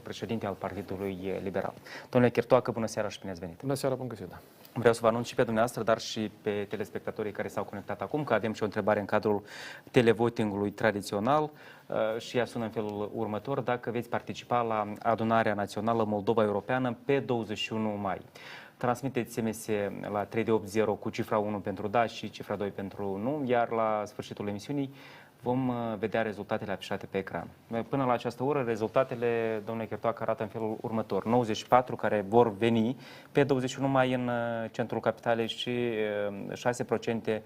președinte al Partidului Liberal. Domnule Chirtoacă, bună seara și bine ați venit. Bună seara, bun găsit. Vreau să vă anunț și pe dumneavoastră, dar și pe telespectatorii care s-au conectat acum, că avem și o întrebare în cadrul televotingului tradițional și ea sună în felul următor: dacă veți participa la adunarea națională Moldova Europeană pe 21 mai. Transmiteți SMS la 3880 cu cifra 1 pentru da și cifra 2 pentru nu, iar la sfârșitul emisiunii vom vedea rezultatele afișate pe ecran. Până la această oră, rezultatele, domnule Chirtoacă, arată în felul următor: 94 care vor veni pe 21 mai în centrul capitalei și 6%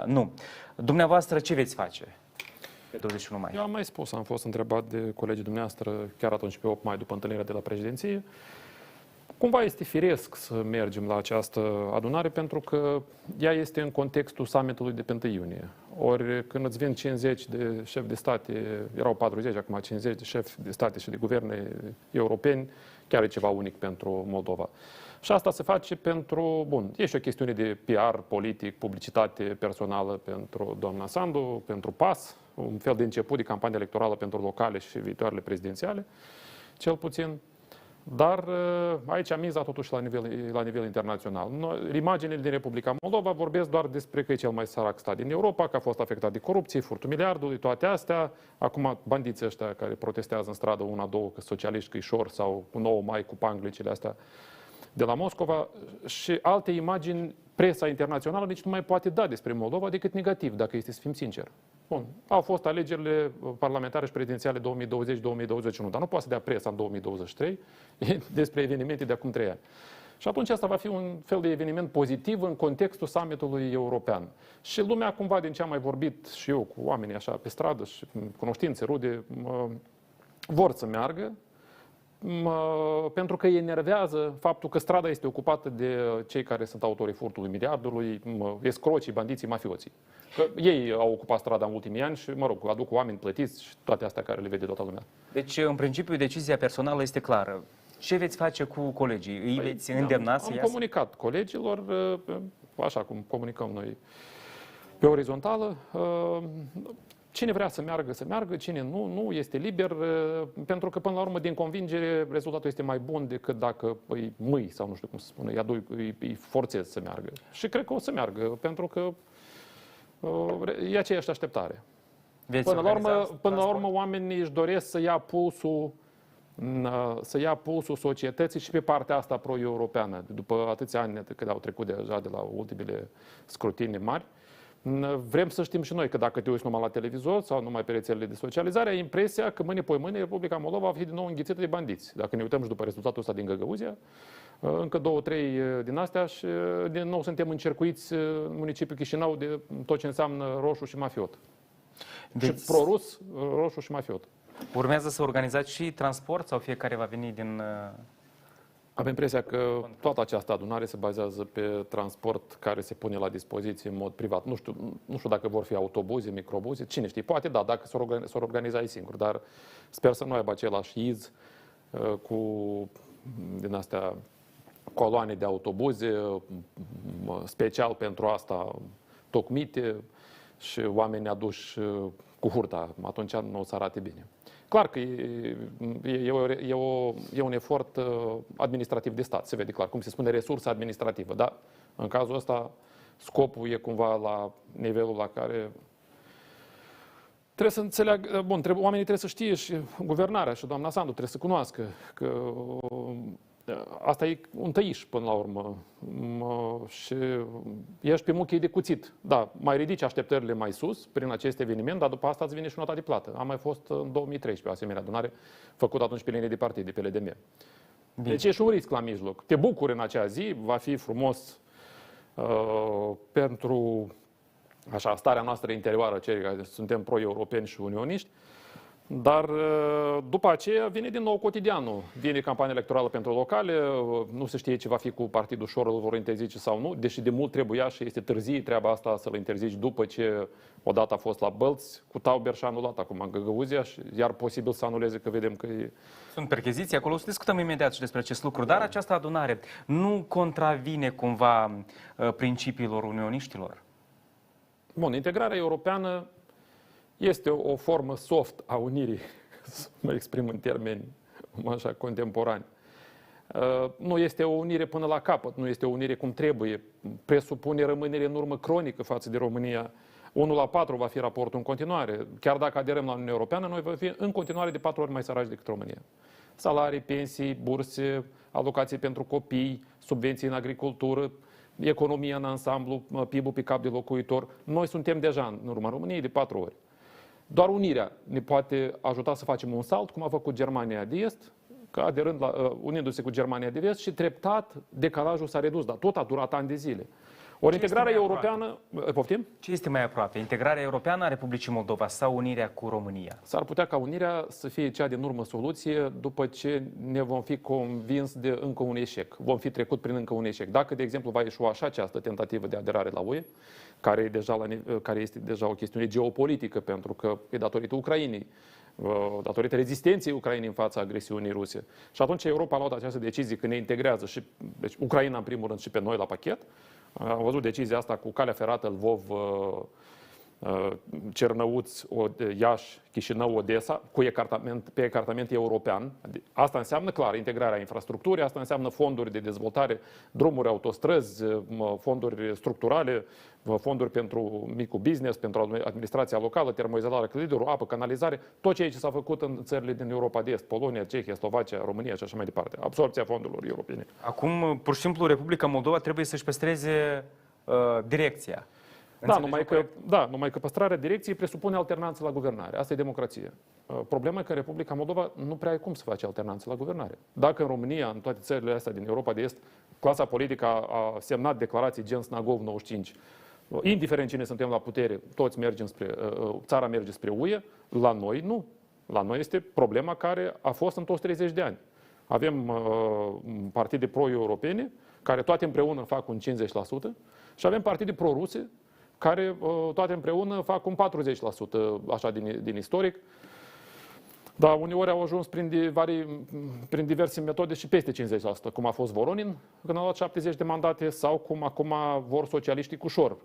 nu. Dumneavoastră, ce veți face pe 21 mai? Eu am mai spus, am fost întrebat de colegii dumneavoastră chiar atunci pe 8 mai, după întâlnirea de la președinție. Cumva este firesc să mergem la această adunare, pentru că ea este în contextul summitului de pe 1 iunie. Ori când îți vin 50 de șefi de state, erau 40, acum 50 de șefi de state și de guverne europeni, chiar e ceva unic pentru Moldova. Și asta se face pentru, bun, e și o chestiune de PR, politic, publicitate personală pentru doamna Sandu, pentru PAS, un fel de început de campanie electorală pentru locale și viitoarele prezidențiale, cel puțin. Dar aici miza totuși la nivel internațional. Imaginile din Republica Moldova vorbesc doar despre că e cel mai sărac stat din Europa, că a fost afectat de corupție, furtul miliardului, toate astea. Acum bandiții ăștia care protestează în stradă, una, două, că socialiști, că șor, sau cu 9 mai, cu panglicile astea de la Moscova, și alte imagini. Presa internațională nici nu mai poate da despre Moldova decât negativ, dacă este să fim sinceri. Bun, au fost alegerile parlamentare și prezidențiale 2020-2021, dar nu poate să dea presa în 2023 despre evenimente de acum 3 ani. Și atunci asta va fi un fel de eveniment pozitiv în contextul summitului european. Și lumea, cumva, din ce am mai vorbit și eu cu oamenii așa pe stradă și cunoștințe, rude, vor să meargă, pentru că îi enervează faptul că strada este ocupată de cei care sunt autorii furtului miliardului, escrocii, bandiții, mafioții. Că ei au ocupat strada în ultimii ani și, mă rog, aduc oameni plătiți și toate astea care le vede toată lumea. Deci, în principiu, decizia personală este clară. Ce veți face cu colegii? Îi veți îndemna să iasă? Am comunicat colegilor, așa cum comunicăm noi, pe orizontală. Cine vrea să meargă, cine nu este liber, pentru că, până la urmă, din convingere, rezultatul este mai bun decât dacă îi mâi, sau nu știu cum să spune, îi forțez să meargă. Și cred că o să meargă, pentru că e aceeași așteptare. Până la urmă, oamenii își doresc să ia pulsul societății și pe partea asta pro-europeană. După atâția ani cât au trecut deja de la ultimele scrutinii mari, vrem să știm și noi că dacă te uiți numai la televizor sau numai pe rețelele de socializare, ai impresia că mâine Republica Moldova va fi din nou înghițită de bandiți. Dacă ne uităm și după rezultatul ăsta din Găgăuzia, încă 2-3 din astea și din nou suntem încercuiți în municipiul Chișinău de tot ce înseamnă roșu și mafiot. Deci, și pro-rus, roșu și mafiot. Urmează să organizați și transport sau fiecare va veni din... Am impresia că toată această adunare se bazează pe transport care se pune la dispoziție în mod privat. Nu știu dacă vor fi autobuze, microbuze, cine știe. Poate da, dacă s-or organiza ei singuri, dar sper să nu aibă același iz cu din astea coloane de autobuze special pentru asta tocmite și oameni aduși cu hurta. Atunci nu o să arate bine. Clar că e un efort administrativ de stat, se vede clar, cum se spune, resursă administrativă, dar în cazul ăsta scopul e cumva la nivelul la care trebuie să înțeleagă, oamenii trebuie să știe, și guvernarea și doamna Sandu trebuie să cunoască că asta e un tăiș până la urmă și ești pe muchii de cuțit. Da, mai ridici așteptările mai sus prin acest eveniment, dar după asta îți vine și nota de plată. Am mai fost în 2013 o asemenea adunare, făcut atunci pe linie de partid, de PLDM. Deci e și un risc la mijloc. Te bucuri în acea zi, va fi frumos pentru așa, starea noastră interioară, cei care suntem pro-europeni și unioniști. Dar după aceea vine din nou cotidianul. Vine campania electorală pentru locale, nu se știe ce va fi cu partidul Șor, îl vor interzice sau nu, deși de mult trebuia și este târzie treaba asta să-l interzici după ce odată a fost la Bălți, cu Tauber și anulat acum în Găgăuzia, iar posibil să anuleze, că vedem că e... Sunt percheziții acolo, o să discutăm imediat și despre acest lucru, dar această adunare nu contravine cumva principiilor unioniștilor? Bun, integrarea europeană este o formă soft a unirii, să mă exprim în termeni așa, contemporani. Nu este o unire până la capăt, nu este o unire cum trebuie. Presupune rămânere în urmă cronică față de România. 1:4 va fi raportul în continuare. Chiar dacă aderăm la Uniunea Europeană, noi vom fi în continuare de 4 ori mai săraci decât România. Salarii, pensii, burse, alocații pentru copii, subvenții în agricultură, economia în ansamblu, PIB-ul pe cap de locuitor. Noi suntem deja în urma României de 4 ori. Doar unirea ne poate ajuta să facem un salt, cum a făcut Germania de Est, aderând unindu-se cu Germania de Vest, și treptat decalajul s-a redus, dar tot a durat ani de zile. Ori integrarea europeană... Poftim? Ce este mai aproape? Integrarea europeană a Republicii Moldova sau unirea cu România? S-ar putea ca unirea să fie cea din urmă soluție după ce ne vom fi convins de încă un eșec. Vom fi trecut prin încă un eșec. Dacă, de exemplu, va ieșua așa această tentativă de aderare la UE, care este deja o chestiune geopolitică, pentru că e datorită Ucrainei, datorită rezistenței Ucrainei în fața agresiunii ruse. Și atunci Europa a luat această decizie că ne integrează și deci Ucraina în primul rând și pe noi la pachet. Am văzut decizia asta cu calea ferată Lvov, Cernăuți, Iași, Chișinău, Odessa, pe ecartament european. Asta înseamnă, clar, integrarea infrastructurii, asta înseamnă fonduri de dezvoltare, drumuri, autostrăzi, fonduri structurale, fonduri pentru micul business, pentru administrația locală, termoizolare, clădiri, apă, canalizare, tot ceea ce s-a făcut în țările din Europa de Est, Polonia, Cehia, Slovacia, România și așa mai departe. Absorbția fondurilor europene. Acum, pur și simplu, Republica Moldova trebuie să-și păstreze direcția. Numai că păstrarea direcției presupune alternanță la guvernare. Asta e democrație. Problema e că în Republica Moldova nu prea ai cum să faci alternanță la guvernare. Dacă în România, în toate țările astea din Europa de Est, clasa politică a semnat declarații gen Snagov 95, indiferent cine suntem la putere, toți mergem țara merge spre UE, la noi nu. La noi este problema care a fost în toți 30 de ani. Avem partide pro-europene, care toate împreună fac un 50%, și avem partide pro-ruse, care toate împreună fac un 40%, așa din istoric. Dar uneori au ajuns prin diverse metode și peste 50%, cum a fost Voronin când a luat 70 de mandate, sau cum acum vor socialiștii cu ușor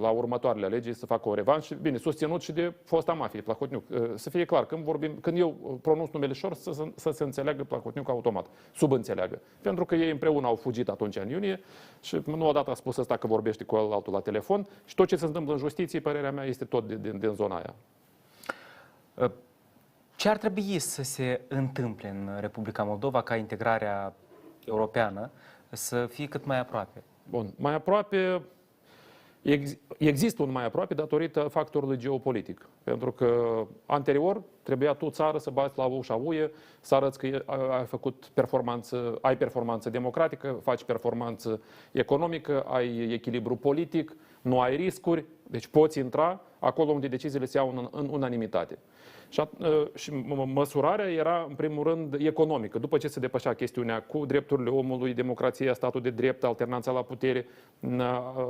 la următoarele alegeri să facă o revanșă, bine, susținut și de fosta mafie, Plahotniuc. Să fie clar, când eu pronunț numele Șor, să se înțeleagă Plahotniuc automat, subînțeleagă. Pentru că ei împreună au fugit atunci în iunie și nu odată a spus ăsta că vorbește cu altul la telefon și tot ce se întâmplă în justiție, părerea mea, este tot din zona aia. Ce ar trebui să se întâmple în Republica Moldova ca integrarea europeană să fie cât mai aproape? Bun, mai aproape, există un mai aproape datorită factorului geopolitic. Pentru că anterior trebuia tu, țară, să bați la ușa UE, să arăți că ai performanță democratică, faci performanță economică, ai echilibru politic, nu ai riscuri, deci poți intra acolo unde deciziile se iau în unanimitate. Și măsurarea era, în primul rând, economică. După ce se depășea chestiunea cu drepturile omului, democrația, statul de drept, alternanța la putere,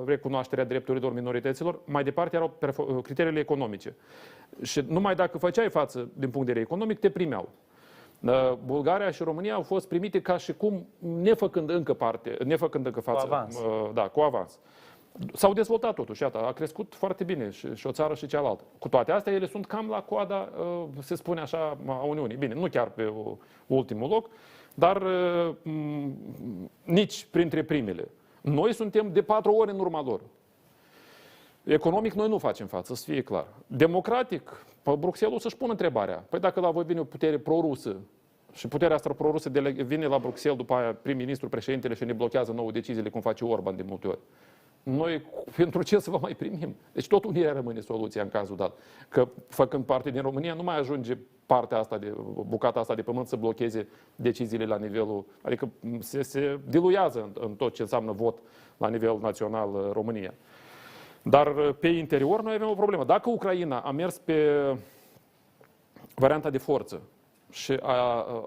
recunoașterea drepturilor minorităților, mai departe erau criteriile economice. Și numai dacă făceai față din punct de vedere economic, te primeau. Bulgaria și România au fost primite ca și cum nefăcând încă față. Cu avans. Cu avans. S-au dezvoltat totuși, iată, a crescut foarte bine și o țară și cealaltă. Cu toate astea, ele sunt cam la coada, se spune așa, a Uniunii. Bine, nu chiar pe ultimul loc, dar nici printre primele. Noi suntem de 4 ori în urma lor. Economic noi nu facem față, să fie clar. Democratic, Bruxelles o să-și pună întrebarea. Păi dacă la voi vine o putere pro-rusă și puterea asta pro-rusă vine la Bruxelles, după aia prim-ministru, președintele și ne blochează nouă deciziile, cum face Orban de multe ori. Noi, pentru ce să vă mai primim? Deci tot unirea rămâne soluția în cazul dat. Că făcând parte din România, nu mai ajunge bucata asta de pământ să blocheze deciziile la nivelul... Adică se diluează în tot ce înseamnă vot la nivel național România. Dar pe interior noi avem o problemă. Dacă Ucraina a mers pe varianta de forță și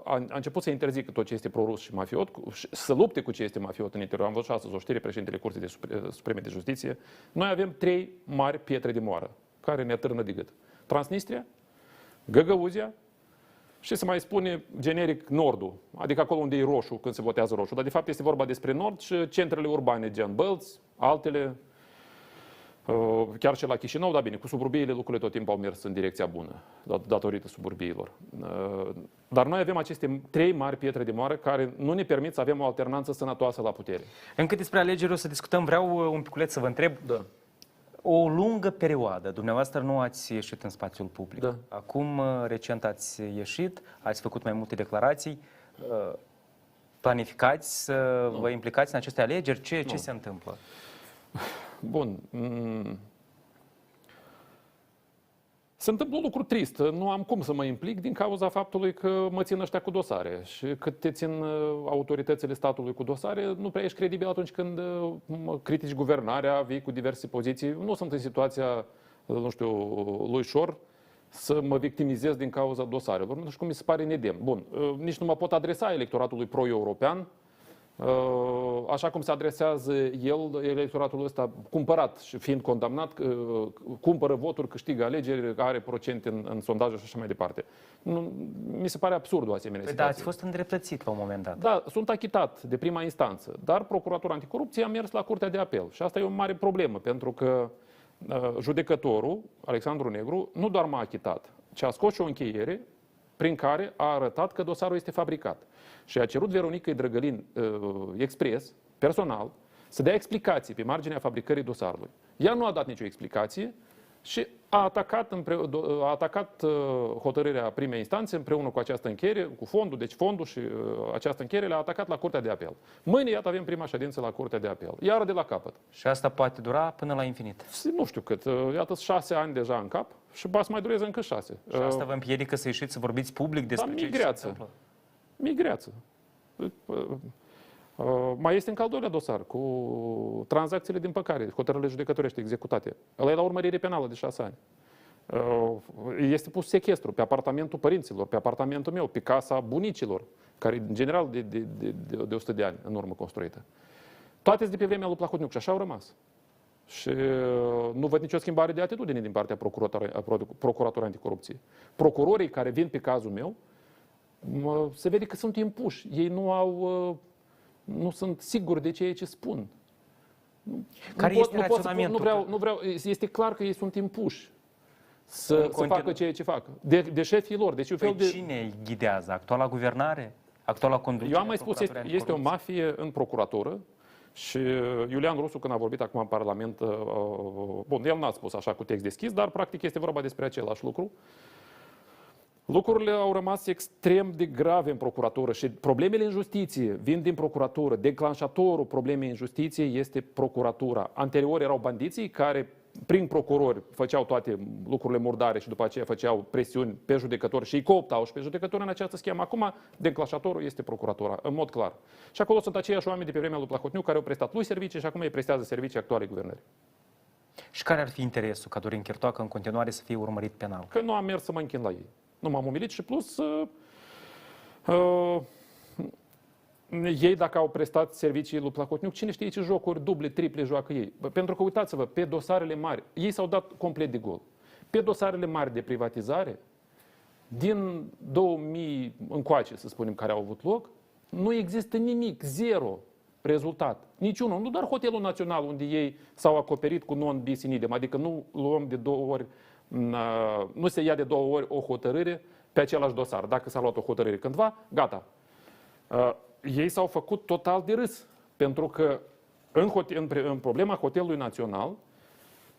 a început să interzică tot ce este prorus și mafiot, să lupte cu ce este mafiot în interior. Am văzut astăzi o știre, președintele Curții Supreme de Justiție. Noi avem 3 mari pietre de moară care ne atârnă de gât. Transnistria, Găgăuzia și se mai spune generic Nordul, adică acolo unde e roșu când se votează roșu. Dar de fapt este vorba despre Nord și centrele urbane, gen Bălți, altele. Chiar și la Chișinău, da bine, cu suburbiile lucrurile tot timpul au mers în direcția bună, datorită suburbiilor. Dar noi avem aceste trei mari pietre de moară care nu ne permit să avem o alternanță sănătoasă la putere. Încă despre alegeri o să discutăm. Vreau un piculeț să vă întreb. Da. O lungă perioadă, dumneavoastră nu ați ieșit în spațiul public. Da. Acum, recent ați ieșit, ați făcut mai multe declarații. Planificați să vă implicați în aceste alegeri? Ce se întâmplă? Bun. Se întâmplă un lucru trist. Nu am cum să mă implic din cauza faptului că mă țin ăștia cu dosare. Și cât te țin autoritățile statului cu dosare, nu prea ești credibil atunci când critici guvernarea, vii cu diverse poziții. Nu sunt în situația, nu știu, lui Șor să mă victimizez din cauza dosarelor. Nu știu cum mi se pare nedemn. Bun, nici nu mă pot adresa electoratului pro-european, așa cum se adresează el, electoratul ăsta cumpărat și fiind condamnat, cumpără voturi, câștigă alegeri, are procente în sondaje și așa mai departe. Nu, mi se pare absurd o asemenea situație. Da, ați fost îndreptățit la un moment dat. Da, sunt achitat de prima instanță, dar Procuratura Anticorupție a mers la Curtea de Apel și asta e o mare problemă, pentru că judecătorul, Alexandru Negru, nu doar m-a achitat, ci a scos și o încheiere prin care a arătat că dosarul este fabricat. Și a cerut Veronicăi Drăgălin expres, personal, să dea explicații pe marginea fabricării dosarului. Ea nu a dat nicio explicație și a atacat hotărârea primei instanțe împreună cu această încheiere, cu fondul, deci fondul și această încheiere le-a atacat la Curtea de Apel. Mâine, iată, avem prima ședință la Curtea de Apel. Iară de la capăt. Și asta poate dura până la infinit. Nu știu cât. Iată, 6 ani deja în cap și ba să mai dureze încă 6. Și asta vă împiedică să ieșiți să vorbiți public despre ce se întâmplă? Migreață. Mai este încă al doilea dosar cu tranzacțiile din păcare, hotărârile judecătorești executate. Ăla e la urmărire penală de 6 ani. Este pus sechestru pe apartamentul părinților, pe apartamentul meu, pe casa bunicilor, care în general de 100 de ani în urmă construită. Toate de pe vremea lui Plahotniuc și așa au rămas. Și nu văd nicio schimbare de atitudine din partea Procuratorului Anticorupție. Procurorii care vin pe cazul meu, se vede că sunt impuși. Ei nu sunt siguri de ceea ce spun. Care este raționamentul? Nu vreau, este clar că ei sunt impuși să facă ceea ce fac. De șefii lor. Deci Cine îi ghidează? Actuala guvernare? Actuala conducere? Eu am mai spus, este o mafie în procuratură. Și Iulian Rusu, când a vorbit acum în Parlament, bun, el n-a spus așa cu text deschis, dar practic este vorba despre același lucru. Lucrurile au rămas extrem de grave în procuratură și problemele în justiție vin din procuratură. Declanșatorul problemei în justiție este procuratura. Anterior erau bandiții care, prin procurori, făceau toate lucrurile murdare și după aceea făceau presiuni pe judecători și îi cooptau și pe judecători în această schemă. Acum, declanșatorul este procuratura, în mod clar. Și acolo sunt aceiași oameni de pe vremea lui Plahotniuc care au prestat lui servicii și acum îi prestează servicii actuale guvernări. Și care ar fi interesul ca Dorin Chirtoacă în continuare să fie urmărit penal? Că nu am mers să mă închin la ei. Nu m-am umilit și plus ei dacă au prestat servicii lui Plahotniuc, cine știe ce jocuri duble, triple joacă ei. Pentru că uitați-vă, pe dosarele mari, ei s-au dat complet de gol. Pe dosarele mari de privatizare, din 2000 încoace, să spunem, care au avut loc, nu există nimic, zero rezultat. Niciunul. Nu doar Hotelul Național, unde ei s-au acoperit cu non bis in idem, adică nu luăm de 2 ori, nu se ia de 2 ori o hotărâre pe același dosar. Dacă s-a luat o hotărâre cândva, gata. Ei s-au făcut total de râs, pentru că în problema Hotelului Național,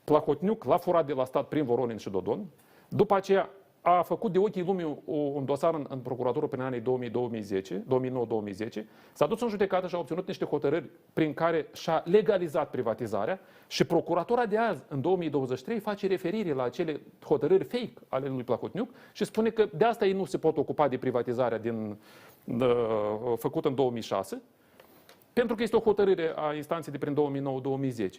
Plahotniuc l-a furat de la stat prin Voronin și Dodon, după aceea a făcut de ochii lumii un dosar în procuratură prin anii 2009-2010, s-a dus în judecată și a obținut niște hotărâri prin care și-a legalizat privatizarea și procuratura de azi, în 2023, face referire la acele hotărâri fake ale lui Plahotniuc și spune că de asta ei nu se pot ocupa de privatizarea făcută în 2006, pentru că este o hotărâre a instanței de prin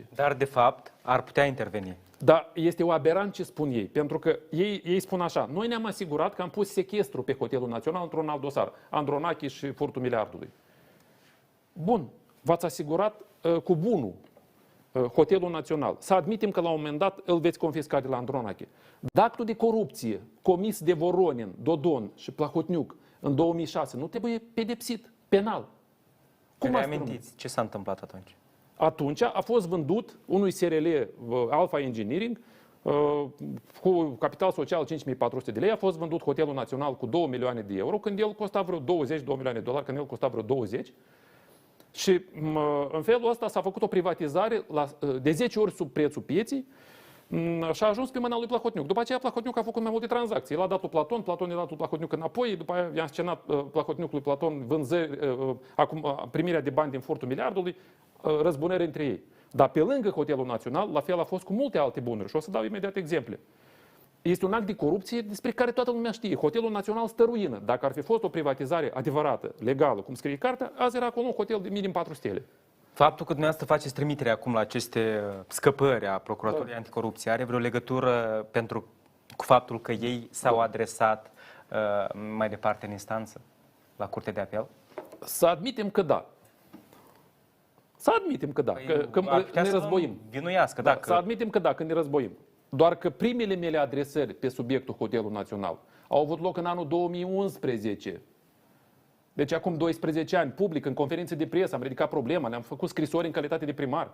2009-2010. Dar, de fapt, ar putea interveni. Dar este o aberant ce spun ei, pentru că ei spun așa, noi ne-am asigurat că am pus sechestru pe Hotelul Național într-un alt dosar, Andronache și furtul miliardului. Bun, v-ați asigurat cu bunul Hotelul Național. Să admitem că la un moment dat îl veți confisca de la Andronache. Dacă actul de corupție comis de Voronin, Dodon și Plahotniuc în 2006 nu trebuie pedepsit penal. Cum reamintiți ce s-a întâmplat atunci? atunci a fost vândut unui SRL Alpha Engineering cu capital social 5400 de lei, a fost vândut Hotelul Național cu 2 milioane de euro, când el costa vreo 20, 2 milioane de dolari, când el costa vreo 20. Și în felul ăsta s-a făcut o privatizare de 10 ori sub prețul pieții și a ajuns pe mâna lui Plahotniuc. După aceea Plahotniuc a făcut mai multe tranzacții. El a dat-o Platon, Platon i-a dat-o Plahotniuc înapoi, după aia i-a scenat Plahotniuc lui Platon vânzări, primirea de bani din furtul miliardului, răzbunări între ei. Dar pe lângă Hotelul Național, la fel a fost cu multe alte bunuri. Și o să dau imediat exemple. Este un act de corupție despre care toată lumea știe. Hotelul Național Stăruină. Dacă ar fi fost o privatizare adevărată, legală, cum scrie cartea, azi era acolo un hotel de minim 4 stele. Faptul că dumneavoastră faceți trimitere acum la aceste scăpări a Procuraturii Anticorupție are vreo legătură cu faptul că ei s-au adresat mai departe în instanță, la Curtea de Apel? Să admitem că da. Să admitem că da, că ne războim. Vinuiască, da, să admitem că da, că ne războim. Doar că primele mele adresări pe subiectul Hotelul Național au avut loc în anul 2011. Deci acum 12 ani, public, în conferințe de presă, am ridicat problema, le-am făcut scrisori în calitate de primar.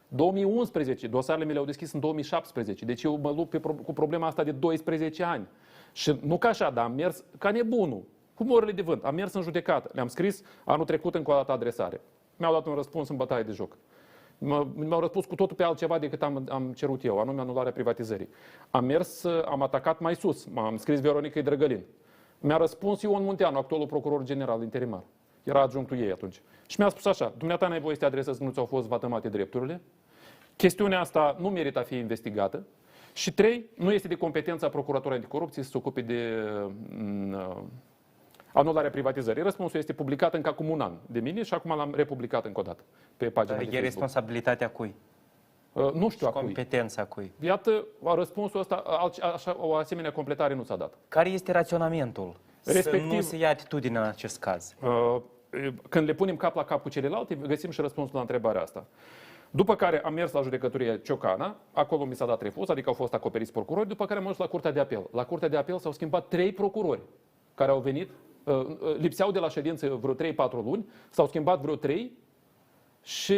2011, dosarele mele au deschis în 2017, deci eu mă lupt cu problema asta de 12 ani. Și nu ca așa, dar am mers ca nebunul, cu morile de vânt, am mers în judecată, le-am scris anul trecut încă o dată adresare. Mi-au dat un răspuns în bătaie de joc. Mi-au răspuns cu totul pe altceva decât am cerut eu, anume anularea privatizării. Am atacat mai sus, m-am scris Veronicăi Drăgălin. Mi-a răspuns Ion Munteanu, actualul procuror general interimar. Era adjunctul ei atunci. Și mi-a spus așa: dumneata n-ai voie să te adresezi că nu ți-au fost vătămate drepturile. Chestiunea asta nu merită a fi investigată. Și 3, nu este de competența Procuraturii Anticorupție să se ocupe de anularea privatizării. Răspunsul este publicat încă acum un an de mine și acum l-am republicat încă o dată pe pagina de Facebook. E responsabilitatea cui? Nu știu a cui. Competența cui? Iată, răspunsul ăsta, o asemenea completare nu s-a dat. Care este raționamentul? Respectiv, să nu se ia atitudine în acest caz. Când le punem cap la cap cu celelalte, găsim și răspunsul la întrebarea asta. După care am mers la judecătoria Ciocana, acolo mi s-a dat refuz, adică au fost acoperiți procurori, după care am ajuns la Curtea de Apel. La Curtea de Apel s-au schimbat 3 procurori care au venit, lipseau de la ședință vreo 3-4 luni, s-au schimbat vreo 3 și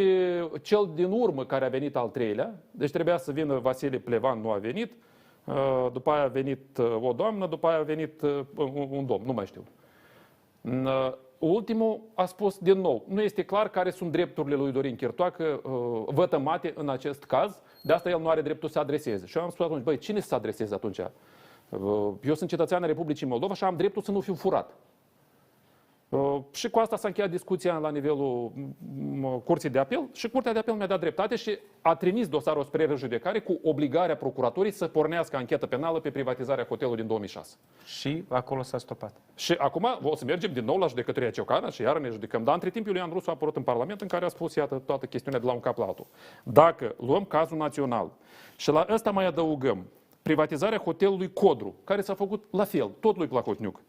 cel din urmă care a venit al 3-lea, deci trebuia să vină Vasile Plevan, nu a venit, după aia a venit o doamnă, după aia a venit un domn, nu mai știu. Ultimul a spus din nou, nu este clar care sunt drepturile lui Dorin Chirtoacă vătămate în acest caz, de asta el nu are dreptul să se adreseze. Și eu am spus atunci, băi, cine să se adreseze atunci? Eu sunt cetățean al Republicii Moldova și am dreptul să nu fiu furat. Și cu asta s-a încheiat discuția la nivelul Curții de Apel și Curtea de Apel mi-a dat dreptate și a trimis dosarul spre rejudecare cu obligarea procuraturii să pornească anchetă penală pe privatizarea hotelului din 2006. Și acolo s-a stopat. Și acum o să mergem din nou la judecătoria Ciocana și iar ne judecăm. Dar între timp Iulian Rusu a apărut în Parlament în care a spus, iată, toată chestiunea de la un cap la altul. Dacă luăm cazul național și la ăsta mai adăugăm privatizarea hotelului Codru, care s-a făcut la fel, tot lui Plahotniuc,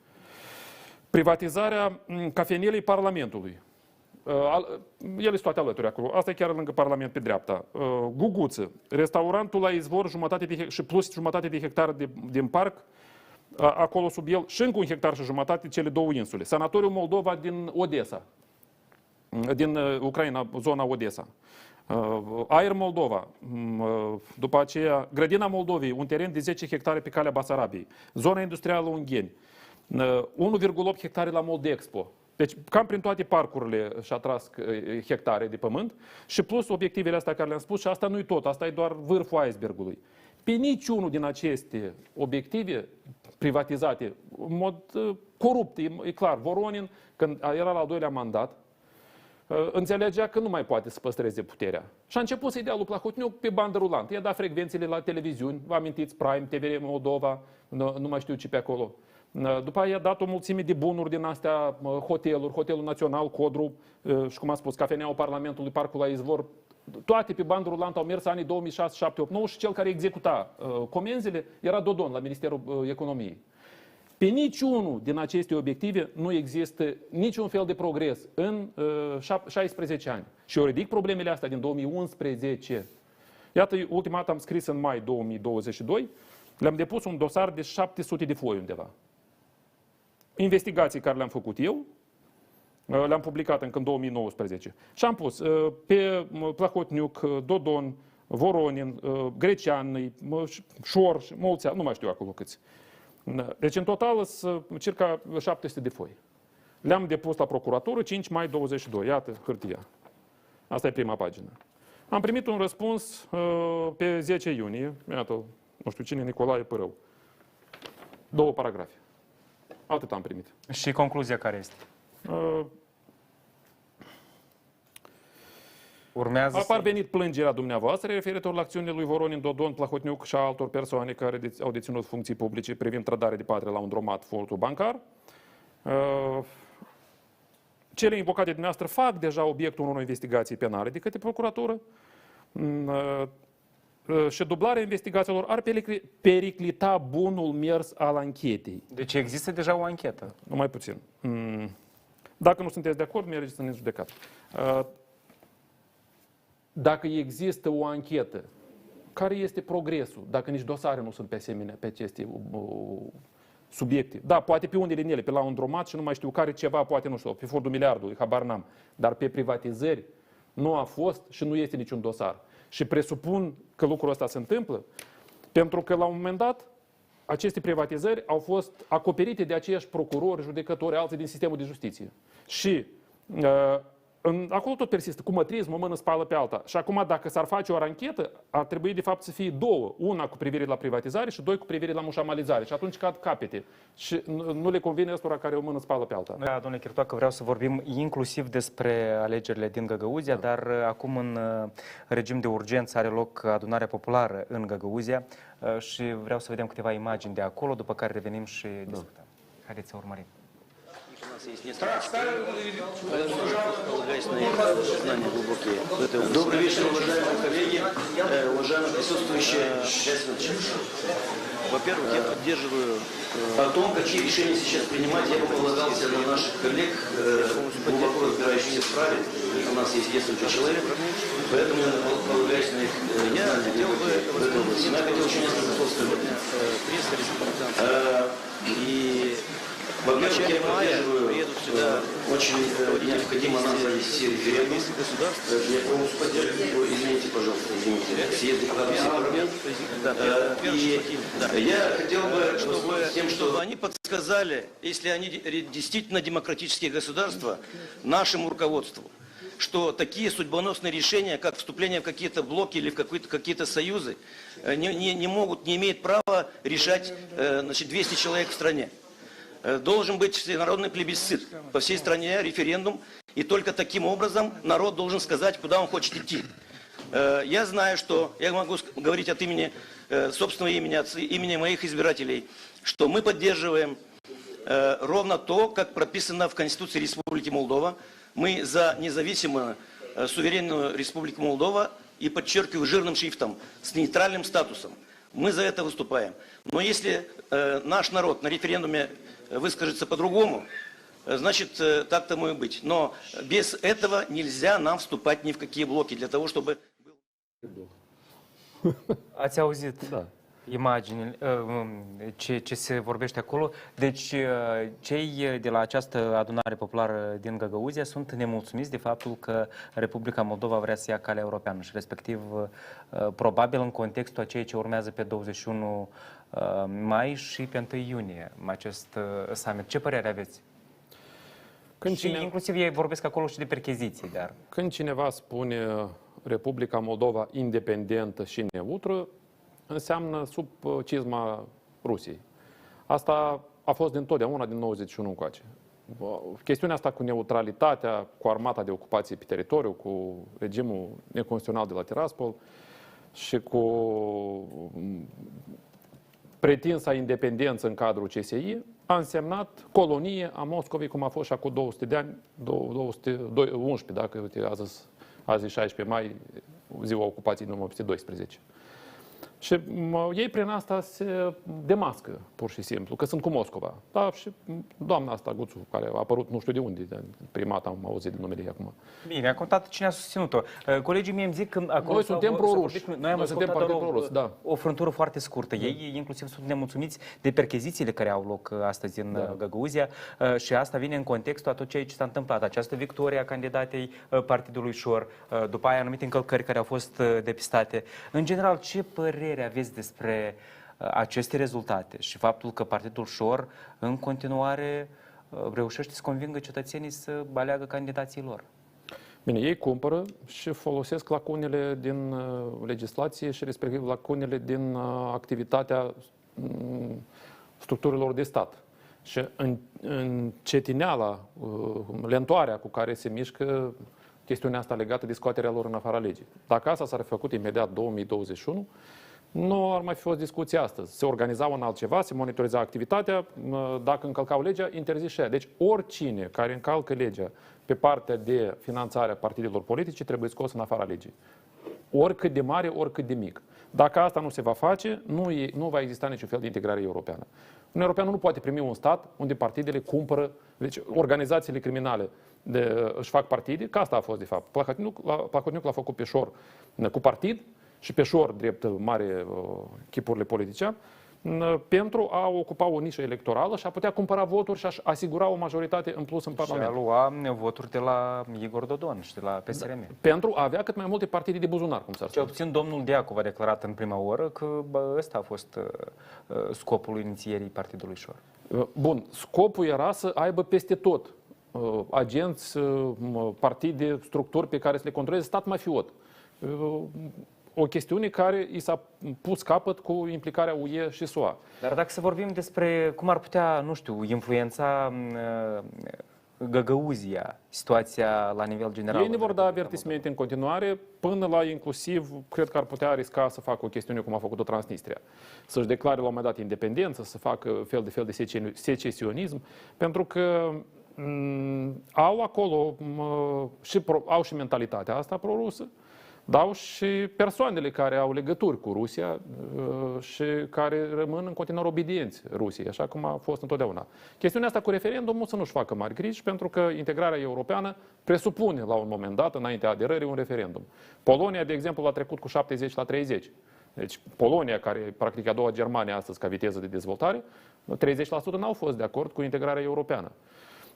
privatizarea cafenelei Parlamentului. Ele sunt toate alături acolo. Asta e chiar lângă Parlament pe dreapta. Guguță, restaurantul la Izvor, și plus jumătate de hectare din parc, acolo sub el, și încă 1 hectar și jumătate, cele 2 insule. Sanatoriul Moldova din Odessa, din Ucraina, zona Odessa. Aer Moldova, după aceea Grădina Moldovei, un teren de 10 hectare pe calea Basarabiei. Zona industrială Ungheni. 1,8 hectare la Moldexpo. Deci cam prin toate parcurile și-a tras hectare de pământ și plus obiectivele astea care le-am spus și asta nu-i tot, asta e doar vârful icebergului. Pe niciunul din aceste obiective privatizate, în mod corupt, e clar, Voronin, când era la al 2-lea mandat, înțelegea că nu mai poate să păstreze puterea. Și a început să-i dea lui Plahotniuc pe bandă rulantă. I-a dat frecvențele la televiziuni, vă amintiți, Prime, TVR Moldova, nu mai știu ce pe acolo. După aia i-a dat o mulțime de bunuri din astea, hoteluri, Hotelul Național, Codru și, cum am spus, Cafeneaua Parlamentului, Parcul la Izvor. Toate pe bandă rulantă au mers anii 2006, 7, 8, 9 și cel care executa comenzile era Dodon la Ministerul Economiei. Pe niciunul din aceste obiective nu există niciun fel de progres în 16 ani. Și eu ridic problemele astea din 2011. Iată, ultima dată am scris în mai 2022, le-am depus un dosar de 700 de foi undeva. Investigații care le-am făcut eu, Le-am publicat încă în 2019. Și am pus pe Plahotniuc, Dodon, Voronin, Grecean, Șor, mulți, nu mai știu acolo câți. Deci în total sunt circa 700 de foi. Le-am depus la procuratură 5 mai 22. Iată hârtia. Asta e prima pagină. Am primit un răspuns pe 10 iunie. Iată, nu știu cine, Nicolae Părău. 2 paragrafe. Atât am primit. Și concluzia care este? Urmează A parvenit plângerea dumneavoastră referitor la acțiunile lui Voronin, Dodon, Plahotniuc și a altor persoane care au deținut funcții publice privind trădare de patrie la un dromat, furtul bancar. Cele invocate de dumneavoastră fac deja obiectul unor investigații penale de către procuratură și dublarea investigațiilor ar periclita bunul mers al anchetei. Deci există deja o anchetă. Numai puțin. Dacă nu sunteți de acord, mergeți să ne judecați. Dacă există o anchetă, care este progresul? Dacă nici dosare nu sunt pe asemenea, pe aceste subiecte. Da, poate pe unele din ele, pe la un dromat și nu mai știu care ceva, poate nu știu, pe fondul miliardului, habar n-am. Dar pe privatizări nu a fost și nu este niciun dosar. Și presupun că lucrul ăsta se întâmplă pentru că la un moment dat aceste privatizări au fost acoperite de aceiași procurori, judecători, alții din sistemul de justiție. Și acolo tot persistă cumătrism, o mână spală pe alta. Și acum, dacă s-ar face o anchetă, ar trebui de fapt să fie două. Una cu privire la privatizare și doi cu privire la mușamalizare. Și atunci cad capete. Și nu le convine ăstora care o mână spală pe alta. Da, domnule Chirtoacă, vreau să vorbim inclusiv despre alegerile din Găgăuzia, dar acum în regim de urgență are loc adunarea populară în Găgăuzia și vreau să vedem câteva imagini de acolo, după care revenim și discutăm. Haideți să urmărim. У нас есть несколько полагаясь на их знания глубокие. Добрый вечер, уважаемые коллеги, уважаемые присутствующие. Во-первых, я поддерживаю о том, какие решения сейчас принимать. Я бы полагался на наших коллег, глубоко разбирающихся в праве. У нас есть несколько человек, поэтому я полагаюсь на их знания в этой области. Но я хотел еще несколько слов сказать. И во-первых, я поддерживаю очень необходимо нам провести референдум. Я полностью поддерживаю его. Извините, пожалуйста, извините. Съезд депутатов всех парламентов. И я хотел бы, чтобы с тем, что они подсказали, если они действительно демократические государства, нашему руководству, что такие судьбоносные решения, как вступление в какие-то блоки или в какие-то союзы, не имеют права решать 200 человек в стране. Должен быть всенародный плебисцит по всей стране, референдум, и только таким образом народ должен сказать, куда он хочет идти. Я знаю, что, я могу говорить от имени, собственного имени, от имени моих избирателей, что мы поддерживаем ровно то, как прописано в Конституции Республики Молдова. Мы за независимую, суверенную Республику Молдова и, подчеркиваю, жирным шрифтом, с нейтральным статусом. Мы за это выступаем. Но если наш народ на референдуме выскажется по-другому, значит, так тому и быть. Но без этого nельзя нам вступать ни в какие блоки для того, чтобы... Ați auzit Da. imaginile, ce se vorbește acolo. Deci, cei de la această adunare populară din Găgăuzia sunt nemulțumiți de faptul că Republica Moldova vrea să ia calea europeană și respectiv, probabil în contextul a ceea ce urmează pe 21 mai și pe 1 iunie acest summit. Ce părere aveți? Inclusiv ei vorbesc acolo și de percheziții, dar... Când cineva spune Republica Moldova independentă și neutră, înseamnă sub cizma Rusiei. Asta a fost dintotdeauna, din 91 încoace. Chestiunea asta cu neutralitatea, cu armata de ocupație pe teritoriu, cu regimul neconstituțional de la Tiraspol și cu pretinsa independență în cadrul CSI, a însemnat colonie a Moscovei, cum a fost și acum 200 de ani, 211, dacă uite, azi e 16 mai, ziua ocupației în 1812. Și ei prin asta se demască, pur și simplu, că sunt cu Moscova. Da, și doamna asta, Guțu, care a apărut nu știu de unde, prima dată am auzit de numele ei acum. Bine, a contat cine a susținut-o. Colegii mei îmi zic că acolo Noi suntem pro-ruși. Noi am suntem ascultat doar pro-rus, da. o frântură foarte scurtă. Ei inclusiv sunt nemulțumiți de perchezițiile care au loc astăzi în Găgăuzia și asta vine în contextul a tot ceea ce s-a întâmplat. Această victorie a candidatei Partidului Șor, după aia anumite încălcări care au fost depistate. În general, ce părere aveți despre aceste rezultate și faptul că Partidul Șor în continuare reușește să convingă cetățenii să aleagă candidații lor? Bine, ei cumpără și folosesc lacunele din legislație și respectiv lacunele din activitatea structurilor de stat. Și încetineala, lentoarea cu care se mișcă chestiunea asta legată de scoaterea lor în afara legii. Dacă asta s-ar fi făcut imediat 2021, nu ar mai fi fost discuție astăzi. Se organizau în altceva, se monitoriza activitatea, dacă încălcau legea, interzis și aia. Deci oricine care încalcă legea pe partea de finanțare a partidelor politice trebuie scos în afara legii. Oricât de mare, oricât de mic. Dacă asta nu se va face, nu va exista niciun fel de integrare europeană. Uniunea Europeană nu poate primi un stat unde partidele cumpără, deci organizațiile criminale își fac partide, că asta a fost de fapt. Plahotniuc l-a făcut pe Șor cu partid și pe Șor, drept mare chipurile politice, pentru a ocupa o nișă electorală și a putea cumpăra voturi și a asigura o majoritate în plus în Parlament. Și a lua voturi de la Igor Dodon și de la PSRM. Da. Pentru a avea cât mai multe partide de buzunar, cum s-ar spune. Cel puțin domnul Deacov a declarat în prima oră că ăsta a fost scopul inițierii Partidului Șor. Bun, scopul era să aibă peste tot agenți, partide, structuri pe care să le controleze stat mafiot. O chestiune care i s-a pus capăt cu implicarea UE și SUA. Dar dacă să vorbim despre cum ar putea, nu știu, influența Găgăuzia, situația la nivel general. Ei ne vor da avertismente în continuare, până la inclusiv, cred că ar putea risca să facă o chestiune cum a făcut-o Transnistria. Să-și declare la un moment dat independență, să facă fel de secesionism, pentru că au acolo au și mentalitatea asta pro-rusă, dau și persoanele care au legături cu Rusia și care rămân în continuare obedienți Rusiei, așa cum a fost întotdeauna. Chestiunea asta cu referendumul să nu-și facă mari griji, pentru că integrarea europeană presupune la un moment dat, înaintea aderării, un referendum. Polonia, de exemplu, a trecut cu 70 la 30. Deci Polonia, care e practic a doua Germania astăzi ca viteză de dezvoltare, 30% n-au fost de acord cu integrarea europeană.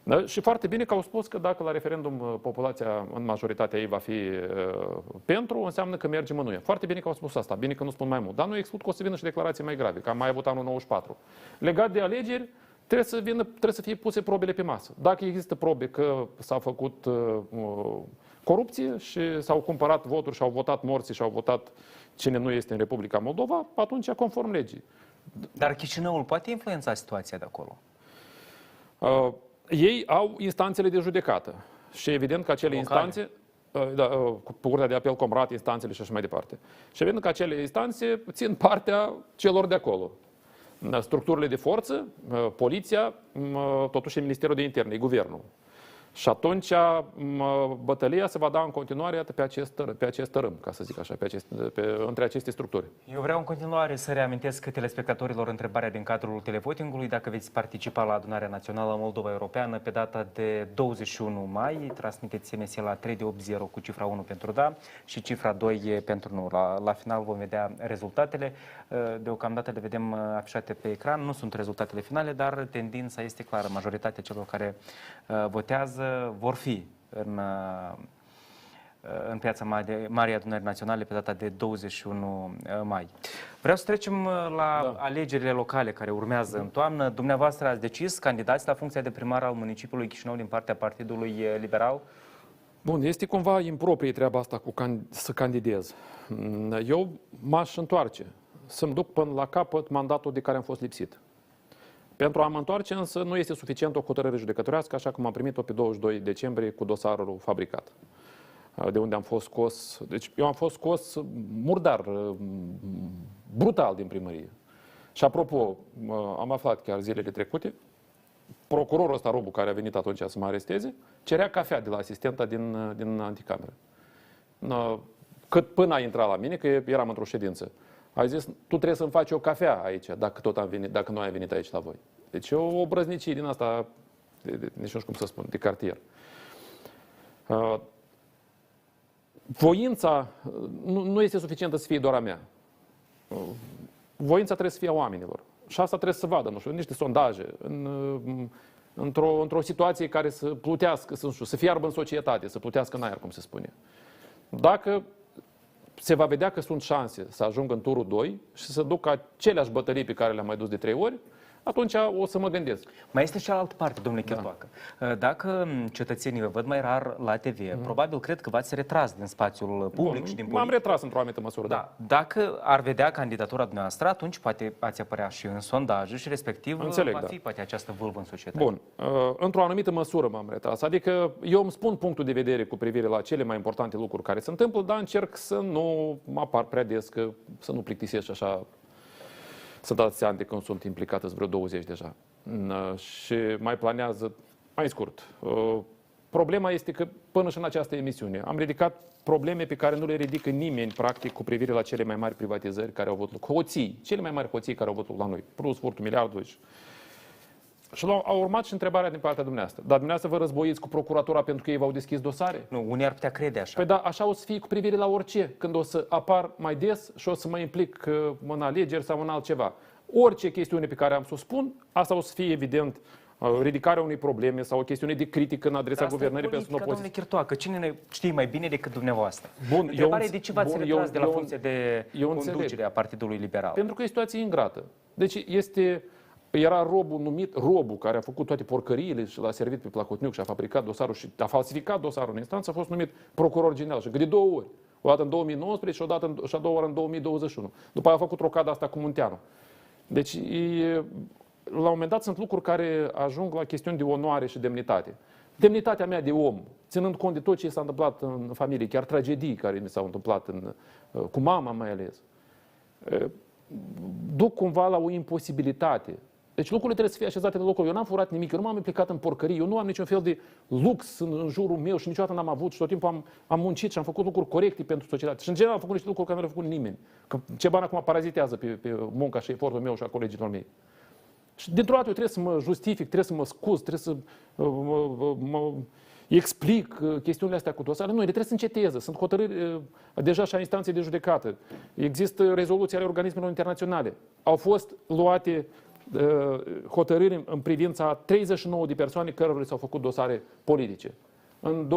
Da? Și foarte bine că au spus că dacă la referendum populația în majoritatea ei va fi pentru, înseamnă că merge mânuie. Foarte bine că au spus asta, bine că nu spun mai mult. Dar nu exclud că o să vină și declarații mai grave, că am mai avut anul 94. Legat de alegeri, trebuie să fie puse probele pe masă. Dacă există probe că s-a făcut corupție și s-au cumpărat voturi și au votat morții și au votat cine nu este în Republica Moldova, atunci conform legii. Dar Chișinăul poate influența situația de acolo? Ei au instanțele de judecată și evident că acele instanțe, cu Curtea de Apel Comrat, instanțele și așa mai departe. Și evident că acele instanțe țin partea celor de acolo. Structurile de forță, poliția, totuși Ministerul de Interne, guvernul. Și atunci bătălia se va da în continuare pe acest tărâm, ca să zic așa, între aceste structuri. Eu vreau în continuare să reamintesc telespectatorilor întrebarea din cadrul televotingului. Dacă veți participa la Adunarea Națională Moldova Europeană pe data de 21 mai, transmiteți SMS la 3280 cu cifra 1 pentru da și cifra 2 pentru nu. La final vom vedea rezultatele. Deocamdată le vedem afișate pe ecran. Nu sunt rezultatele finale, dar tendința este clară. Majoritatea celor care votează vor fi în piața Marii Adunări Naționale pe data de 21 mai. Vreau să trecem la alegerile locale care urmează în toamnă. Dumneavoastră ați decis candidați la funcția de primar al municipiului Chișinău din partea Partidului Liberal? Bun, este cumva improprie treaba asta cu să candidez. Eu m-aș întoarce, să-mi duc până la capăt mandatul de care am fost lipsit. Pentru a mă întoarce însă nu este suficient o hotărâre judecătorească, așa cum am primit-o pe 22 decembrie cu dosarul fabricat, de unde am fost scos. Deci eu am fost scos murdar, brutal din primărie. Și apropo, am aflat chiar zilele trecute, procurorul ăsta, Robu, care a venit atunci să mă aresteze, cerea cafea de la asistenta din anticameră. Cât până a intrat la mine, că eram într-o ședință, A zis, tu trebuie să-mi faci o cafea aici, dacă tot am venit, dacă noi am venit aici la voi. Deci e o obrăznicie din asta, nici nu știu cum să spun, de cartier. Voința nu este suficientă să fie doar a mea. Voința trebuie să fie a oamenilor. Și asta trebuie să vadă, nu știu, niște sondaje, într-o situație care să plutească, să fiarbă în societate, să plutească în aer, cum se spune. Dacă se va vedea că sunt șanse să ajungă în turul 2 și să ducă aceleași bătălii pe care le-am mai dus de 3 ori, atunci o să mă gândesc. Mai este și altă parte, domnule Chirtoacă. Dacă cetățenii vă văd mai rar la TV, probabil cred că v-ați retras din spațiul public și din M-am politică. retras într-o anumită măsură, da. Dacă ar vedea candidatura dumneavoastră, atunci poate ați apărea și în sondaje și respectiv va fi poate această vâlvă în societate. Bun. Într-o anumită măsură m-am retras. Adică eu îmi spun punctul de vedere cu privire la cele mai importante lucruri care se întâmplă, dar încerc să nu mă apar prea des, să nu plictisesc așa. Să dați seama de când sunt implicat, îți vreo 20 deja. Și mai planează, mai scurt. Problema este că până și în această emisiune am ridicat probleme pe care nu le ridică nimeni, practic, cu privire la cele mai mari privatizări care au avut loc. Hoții, cele mai mari hoții care au avut loc la noi. Plus, furtul miliardului. Și a urmat și întrebarea din partea dumneavoastră. Dar dumneavoastră vă războiți cu procuratura pentru că ei v-au deschis dosare? Nu, unii ar putea crede așa. Păi da, așa o să fie cu privire la orice, când o să apar mai des și o să mă implic în alegeri sau în altceva. Orice chestiune pe care am să o spun, asta o să fie evident ridicarea unei probleme sau o chestiune de critică în adresa guvernării pentru opoziție. Domnule Chirtoacă, cine ne știe mai bine decât dumneavoastră? Bun, întrebarea e de ce v-ați retras de la funcție de conducere a Partidului Liberal? Pentru că e o situație ingrată. Deci era robul care a făcut toate porcăriile și l-a servit pe Plahotniuc și a fabricat dosarul și a falsificat dosarul în instanță, a fost numit procuror general și de 2 ori. O dată în 2019 și a doua oară în 2021. După aia a făcut rocada asta cu Munteanu. Deci, la un moment dat sunt lucruri care ajung la chestiuni de onoare și demnitate. Demnitatea mea de om, ținând cont de tot ce s-a întâmplat în familie, chiar tragedii care mi s-au întâmplat cu mama mai ales, duc cumva la o imposibilitate. Deci lucrurile trebuie să fie așezate de locul. Eu n-am furat nimic, eu nu m-am implicat în porcării, eu nu am niciun fel de lux în jurul meu și niciodată n-am avut și tot timpul am muncit și am făcut lucruri corecte pentru societate. Și în general am făcut niște lucruri care nu le-a făcut nimeni. Că ce bani acum parazitează pe munca și efortul meu și a colegilor mei. Și dintr-o dată eu trebuie să mă justific, trebuie să mă scuz, trebuie să mă explic chestiunile astea cu dosare. Nu, ele trebuie să înceteze. Sunt hotărâri deja și a instanței de judecată. Există rezoluții ale organismelor internaționale. Au fost luate hotărâri în privința 39 de persoane cărora s-au făcut dosare politice. În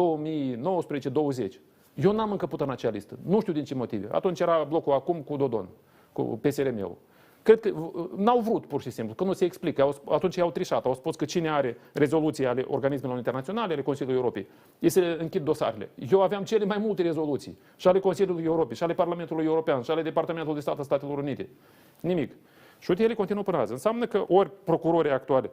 2019-20. Eu n-am încăput în acea listă. Nu știu din ce motive. Atunci era blocul acum cu Dodon, cu PSRM-ul. Cred că n-au vrut, pur și simplu, că nu se explică. Atunci i-au trișat. Au spus că cine are rezoluții ale organismelor internaționale, ale Consiliului Europei, ei se închid dosarele. Eu aveam cele mai multe rezoluții. Și ale Consiliului Europei, și ale Parlamentului European, și ale Departamentului de Stat al Statelor Unite. Nimic. Și uite, ele continuă până azi. Înseamnă că ori procurorii actuale,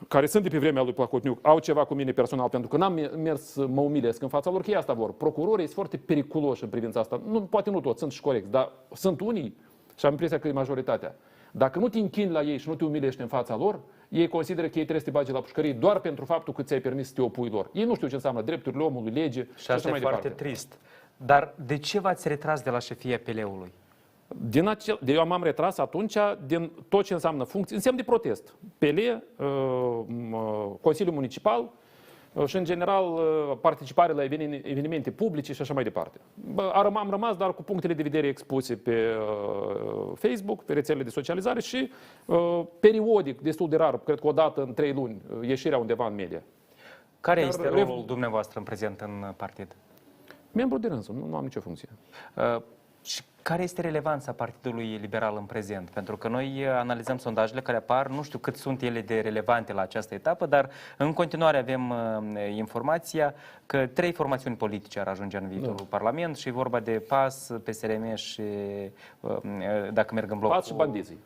care sunt de pe vremea lui Plahotniuc, au ceva cu mine personal, pentru că n-am mers să mă umilesc în fața lor, că ei asta vor. Procurorii sunt foarte periculoși în privința asta. Poate nu toți, sunt și corecți, dar sunt unii, și am impresia că e majoritatea. Dacă nu te închini la ei și nu te umilești în fața lor, ei consideră că ei trebuie să te bage la pușcărie doar pentru faptul că ți-ai permis să te opui lor. Ei nu știu ce înseamnă drepturile omului, lege și așa mai departe. Și asta e foarte trist. Dar de ce v-ați retras de la șefia PL-ului? Eu m-am retras atunci din tot ce înseamnă funcții, înseamnă de protest. PL, Consiliul Municipal și, în general, participare la evenimente publice și așa mai departe. Am rămas, dar cu punctele de vedere expuse pe Facebook, pe rețelele de socializare și periodic, destul de rar, cred că o dată în 3 luni, ieșirea undeva în media. Care este rolul dumneavoastră în prezent în partid? Membru de rând, nu am nicio funcție. Și care este relevanța Partidului Liberal în prezent? Pentru că noi analizăm sondajele care apar, nu știu cât sunt ele de relevante la această etapă, dar în continuare avem informația că 3 formațiuni politice ar ajunge în viitorul Parlament și e vorba de PAS, PSRM și, dacă merg în bloc, PAS și bandiții.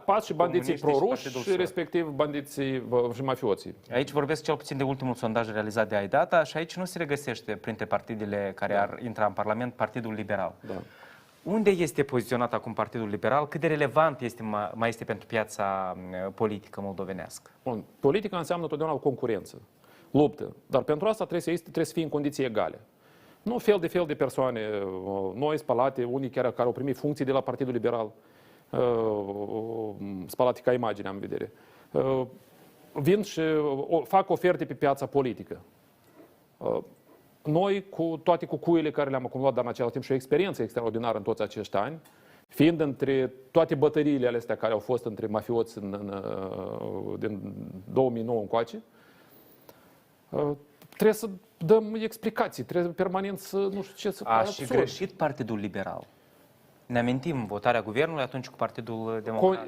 PAS și bandiții proruși și respectiv bandiții și mafioții. Aici vorbesc cel puțin de ultimul sondaj realizat de Aidata și aici nu se regăsește printre partidele care ar intra în Parlament Partidul Liberal. Da. Unde este poziționat acum Partidul Liberal? Cât de relevant mai este pentru piața politică moldovenească? Bun. Politica înseamnă totdeauna o concurență, luptă. Dar pentru asta trebuie să fie în condiții egale. Nu fel de persoane noi, spălate, unii chiar care au primit funcții de la Partidul Liberal, spălate ca imagine am în vedere. Vin și fac oferte pe piața politică. Noi, cu toate cucuile care le-am acumulat, dar în același timp și o experiență extraordinară în toți acești ani, fiind între toate bătăriile astea care au fost între mafioți din 2009 încoace, trebuie să dăm explicații, trebuie permanent să, nu știu ce să... A și greșit Partidul Liberal. Ne amintim votarea guvernului atunci cu Partidul Democrat.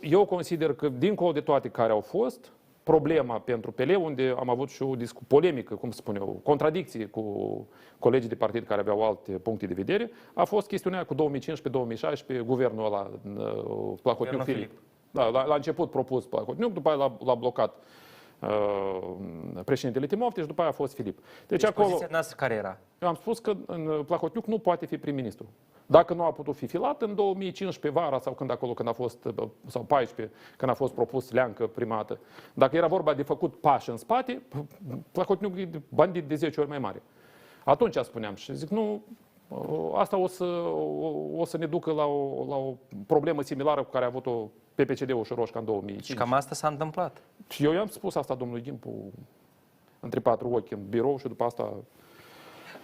Eu consider că, dincolo de toate care au fost, problema pentru PL, unde am avut și o polemică, cum spun eu, contradicție cu colegii de partid care aveau alte puncte de vedere, a fost chestiunea cu 2015-2016, guvernul ăla, Plahotniuc-Filip. Da, la început propus Plahotniuc, după aia l-a blocat președintele Timofte și după aia a fost Filip. Deci poziția noastră care era? Eu am spus că Plahotniuc nu poate fi prim-ministru. Dacă nu a putut fi filat în 2015 vara sau când a fost, sau 2014, când a fost propus Leancă prima dată, dacă era vorba de făcut pași în spate, Plahotniuc e bandit de 10 ori mai mare. Atunci spuneam și zic, nu, asta o să ne ducă la o problemă similară cu care a avut-o PPCD-ul și Roșca în 2005. Și cam asta s-a întâmplat. Și eu i-am spus asta domnului Gimpu între patru ochi în birou și după asta...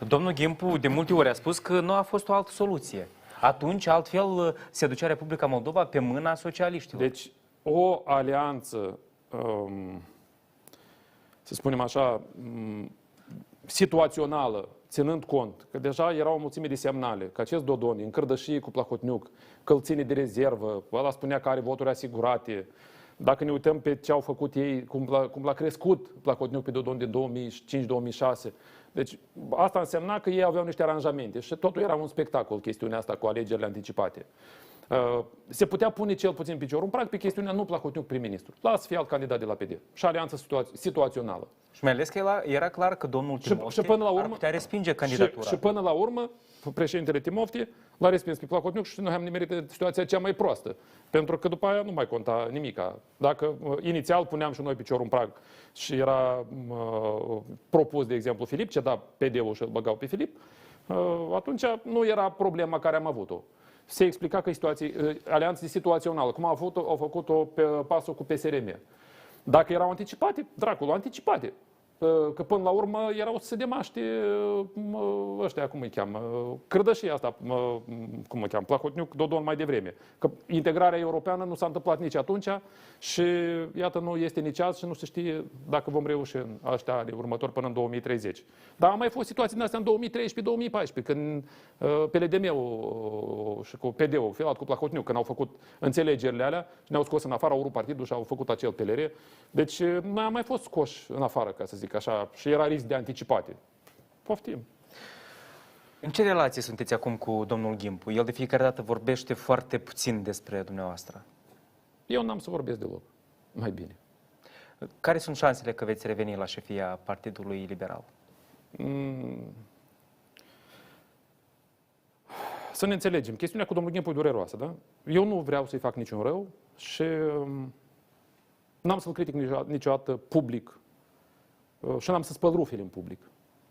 Domnul Gimpu de multe ori a spus că nu a fost o altă soluție. Atunci, altfel, se ducea Republica Moldova pe mâna socialiștilor. Deci, o alianță, să spunem așa, situațională, ținând cont că deja era o mulțime de semnale, că acest Dodon, în cărdășie cu Plahotniuc, că îl ține de rezervă, ăla spunea că are voturi asigurate. Dacă ne uităm pe ce au făcut ei, cum l-a crescut Plahotniuc pe Dodon din 2005-2006, deci asta însemna că ei aveau niște aranjamente și totul era un spectacol, chestiunea asta cu alegerile anticipate. Se putea pune cel puțin piciorul în prag pe chestiunea nu Plahotniuc prim-ministru. Lasă fie alt candidat de la PD. Și alianță situațională. Și mai ales că era clar că domnul Timofte ar putea respinge candidatura. Și până la urmă, președintele Timofte l-a respins pe Plahotniuc și noi am nimerit situația cea mai proastă. Pentru că după aia nu mai conta nimica. Dacă inițial puneam și noi piciorul în prag și era propus, de exemplu, Filip, ce da PD-ul și îl băgau pe Filip, atunci nu era problema care am avut-o. Se explica că alianța situațională, cum au făcut-o pe pasul cu PSRM. Dacă erau anticipate, dracul, anticipate. Că până la urmă erau să se demaște ăștia, cum îi cheamă, cărdășia asta, cum îi cheamă, Plahotniuc, Dodon mai devreme. Că integrarea europeană nu s-a întâmplat nici atunci și iată nu este nici azi și nu se știe dacă vom reuși în ăștia anii următori până în 2030. Dar a mai fost situații din astea în 2013-2014, când PLDM-ul și cu PD-ul, filat cu Plahotniuc, când au făcut înțelegerile alea și ne-au scos în afară, au rupt partidul și au făcut acel PLR. Deci mai a mai fost scoși în afară, ca să zic așa, și era risc de anticipate. Poftim. În ce relație sunteți acum cu domnul Gimpu? El de fiecare dată vorbește foarte puțin despre dumneavoastră. Eu n-am să vorbesc deloc. Mai bine. Care sunt șansele că veți reveni la șefia Partidului Liberal? Să ne înțelegem. Chestiunea cu domnul Gimpu e dureroasă, da? Eu nu vreau să-i fac niciun rău și n-am să-l critic niciodată public și n-am să spăl rufele în public.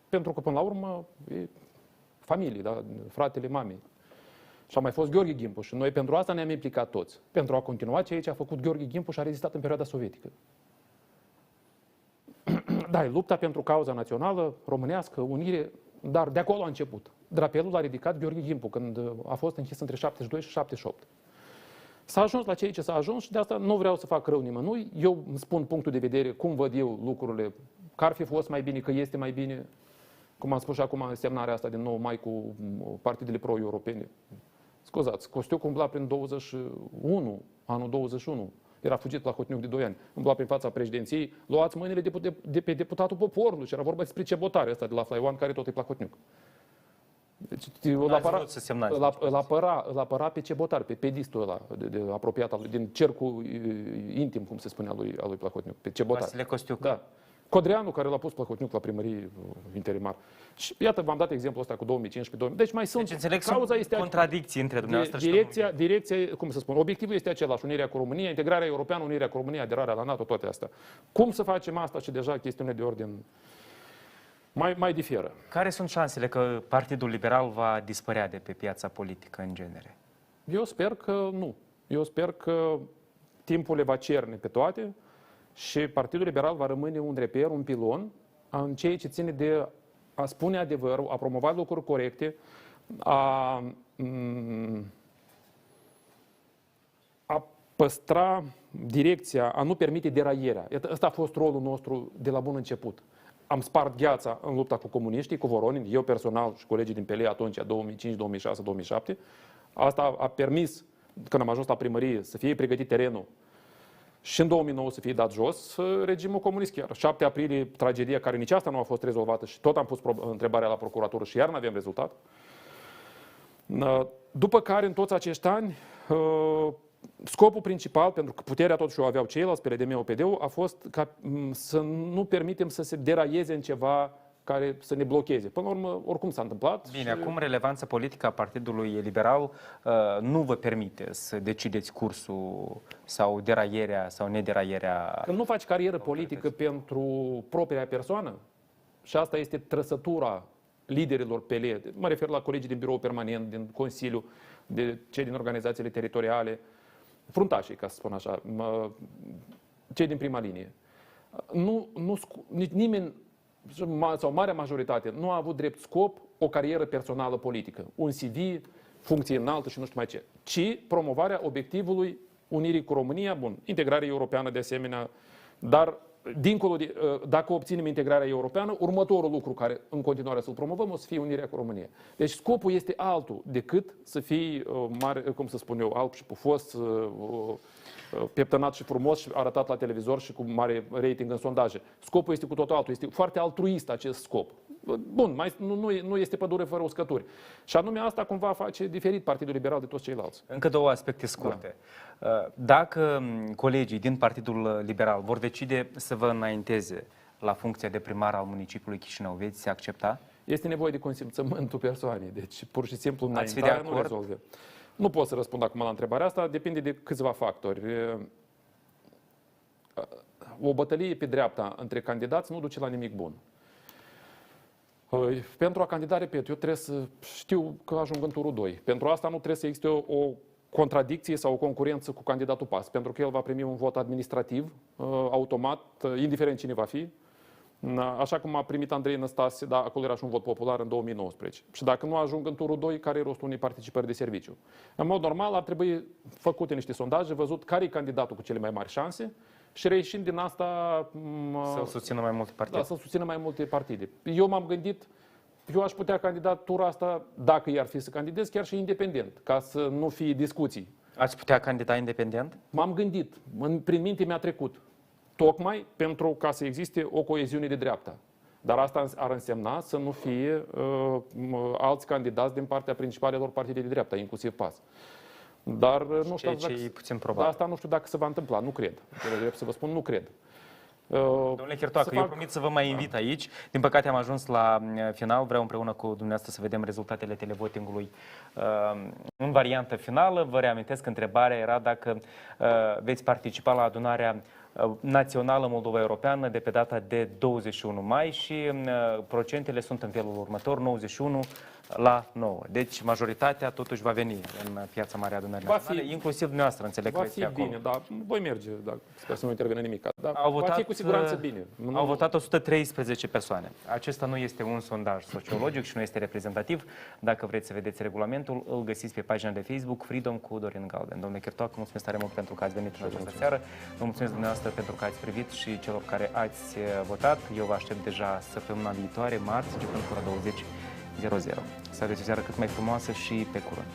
Pentru că, până la urmă, e familie, da? Fratele mamei. Și a mai fost Gheorghe Gimpu și noi pentru asta ne-am implicat toți. Pentru a continua ceea ce a făcut Gheorghe Gimpu și a rezistat în perioada sovietică. Da, e lupta pentru cauza națională, românească, unire, dar de acolo a început. Drapelul l-a ridicat Gheorghe Gimpu când a fost închis între 72 și 78. S-a ajuns la ceea ce s-a ajuns și de asta nu vreau să fac rău nimănui. Eu îmi spun punctul de vedere, cum văd eu lucrurile, că ar fi fost mai bine, că este mai bine. Cum am spus și acum în semnarea asta din 9 mai cu partidele pro-europene. Scuzați, Costiuc umbla prin 21, anul 21. Era fugit la Plahotniuc de 2 ani. Umbla prin fața președinției, luați mâinile de pe deputatul poporului și era vorba despre cebotare ăsta de la Flaiwan, care tot e Plahotniuc. Deci, îl apăra pe Cebotar, pe pedistul ăla, de apropiat al lui, din cercul intim, cum se spunea, al lui Plahotniuc, pe Cebotar. Vasile Costiuc. Da. Codreanu, care l-a pus Plahotniuc la primărie interimar. Și iată, v-am dat exemplul ăsta cu 2015-2000. Deci mai sunt... Deci înțeleg, cauza este contradicții între dumneavoastră și direcția, cum să spun, obiectivul este același, unirea cu România, integrarea europeană, unirea cu România, aderarea la NATO, toate astea. Cum să facem asta și deja chestiune de ordin mai diferă. Care sunt șansele că Partidul Liberal va dispărea de pe piața politică în genere? Eu sper că nu. Eu sper că timpul le va cerne pe toate și Partidul Liberal va rămâne un reper, un pilon în ceea ce ține de a spune adevărul, a promova lucruri corecte, a păstra direcția, a nu permite deraierea. Ăsta a fost rolul nostru de la bun început. Am spart gheața în lupta cu comuniștii, cu Voronin, eu personal și colegii din PLE atunci, 2005, 2006, 2007. Asta a permis, când am ajuns la primărie, să fie pregătit terenul și în 2009 să fie dat jos regimul comunist chiar. 7 aprilie, tragedia care nici asta nu a fost rezolvată și tot am pus întrebarea la procuratură și iar nu avem rezultat. După care, în toți acești ani, scopul principal, pentru că puterea totuși o aveau ceilalți, PLDM, OPD-ul, a fost ca să nu permitem să se deraieze în ceva care să ne blocheze. Până la urmă, oricum s-a întâmplat. Bine, acum relevanța politică a Partidului Liberal nu vă permite să decideți cursul sau deraierea sau nederaierea. Când nu faci carieră politică pentru propria persoană, și asta este trăsătura liderilor PLE, mă refer la colegii din birou permanent, din Consiliu, de cei din organizațiile teritoriale, fruntașii, ca să spun așa, cei din prima linie. Nimeni sau marea majoritate nu a avut drept scop o carieră personală politică, un CV, funcție înaltă și nu știu mai ce, ci promovarea obiectivului unirii cu România, bun, integrarea europeană de asemenea, dar dincolo de, dacă obținem integrarea europeană, următorul lucru care în continuare să-l promovăm o să fie unirea cu România. Deci scopul este altul decât să fii mare, cum să spun eu, alb și pufos, peptănat și frumos și arătat la televizor și cu mare rating în sondaje. Scopul este cu totul altul. Este foarte altruist acest scop. Bun, nu este pădure fără uscături. Și anume asta cumva face diferit Partidul Liberal de toți ceilalți. Încă două aspecte scurte. Da. Dacă colegii din Partidul Liberal vor decide să vă înainteze la funcția de primar al municipiului Chișinău, veți accepta? Este nevoie de consimțământul persoanei. Deci pur și simplu înaintarea nu rezolve. Nu pot să răspund acum la întrebarea asta, depinde de câțiva factori. O bătălie pe dreapta între candidați nu duce la nimic bun. Pentru a candida, repet, eu trebuie să știu că ajung în turul 2. Pentru asta nu trebuie să existe o contradicție sau o concurență cu candidatul PAS, pentru că el va primi un vot administrativ, automat, indiferent cine va fi. Așa cum a primit Andrei Năstase, dar acolo era și un vot popular în 2019. Și dacă nu ajung în turul 2, care e rostul unei participări de serviciu? În mod normal ar trebui făcute niște sondaje, văzut care e candidatul cu cele mai mari șanse și reieșind din asta... Să susțină mai multe partide. Da, să susțină mai multe partide. Eu m-am gândit, eu aș putea candida tura asta, dacă i-ar fi să candidez, chiar și independent, ca să nu fie discuții. Ați putea candida independent? M-am gândit, prin minte mi-a trecut. Tocmai pentru ca să existe o coeziune de dreapta. Dar asta ar însemna să nu fie alți candidați din partea principalelor partide de dreapta, inclusiv PAS. Dar nu știu ce e puțin probabil. Asta nu știu dacă se va întâmpla, nu cred. Trebuie să vă spun, nu cred. Domnule Chertoacă, eu promit să vă mai invit aici. Din păcate am ajuns la final. Vreau împreună cu dumneavoastră să vedem rezultatele televotingului în variantă finală. Vă reamintesc că întrebarea era dacă veți participa la adunarea națională Moldova Europeană de pe data de 21 mai și procentele sunt în felul următor, 91 la 9. Deci majoritatea totuși va veni în Piața Mare Adunării Naționale, inclusiv dumneavoastră, înțeleg că veți fi acolo. Va fi bine, dar voi merge, sper să nu intervine nimic. Dar va fi cu siguranță bine. Au votat 113 persoane. Acesta nu este un sondaj sociologic și nu este reprezentativ. Dacă vreți să vedeți regulamentul, îl găsiți pe pagina de Facebook Freedom cu Dorin Galben. Domnule Chertoacă, mulțumesc tare mult pentru că ați venit în această seară. Vă mulțumesc dumneavoastră pentru că ați privit și celor care ați votat. Eu vă aștept deja săptămâna viitoare, marți, începând cu ora 20:00. Să aveți o seară cât mai frumoasă și pe curând.